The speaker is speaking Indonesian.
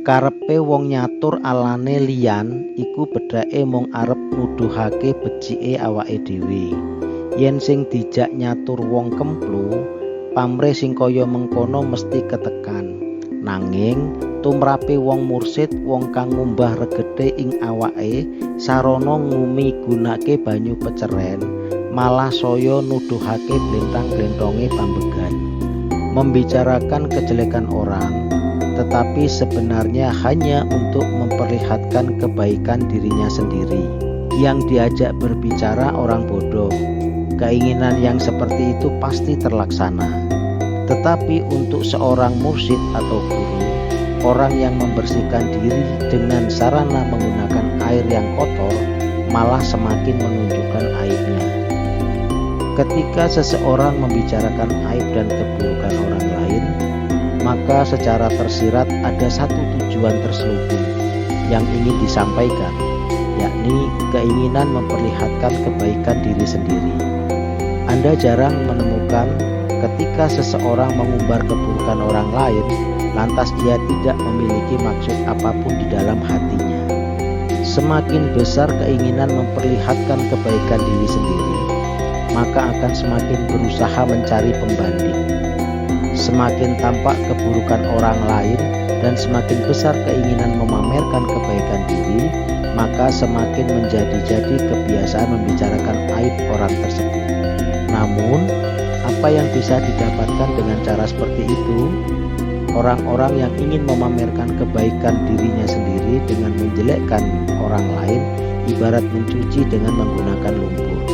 Karepe wong nyatur alane liyan iku bedhake mung arep nuduhake becike awake dhewe. Yen sing dijak nyatur wong kemplu, pamrih sing kaya mengkono mesti ketekan. Nanging tumrape wong mursid, wong kang ngumbah regete ing awake sarana ngumi-gunake banyu peceren, malah saya nuduhake blentang-blentonge pambegan. Membicarakan kejelekan orang, tetapi sebenarnya hanya untuk memperlihatkan kebaikan dirinya sendiri. Yang diajak berbicara orang bodoh. Keinginan yang seperti itu pasti terlaksana. Tetapi untuk seorang mursyid atau guru, orang yang membersihkan diri dengan sarana menggunakan air yang kotor malah semakin menunjukkan aibnya. Ketika seseorang membicarakan aib dan keburukan orang lain, maka secara tersirat ada satu tujuan terselubung yang ingin disampaikan, yakni keinginan memperlihatkan kebaikan diri sendiri. Anda jarang menemukan ketika seseorang mengumbar keburukan orang lain, lantas ia tidak memiliki maksud apapun di dalam hatinya. Semakin besar keinginan memperlihatkan kebaikan diri sendiri, maka akan semakin berusaha mencari pembanding. Semakin tampak keburukan orang lain dan semakin besar keinginan memamerkan kebaikan diri, maka semakin menjadi-jadi kebiasaan membicarakan aib orang tersebut. Namun, apa yang bisa didapatkan dengan cara seperti itu? Orang-orang yang ingin memamerkan kebaikan dirinya sendiri dengan menjelekkan orang lain ibarat mencuci dengan menggunakan lumpur.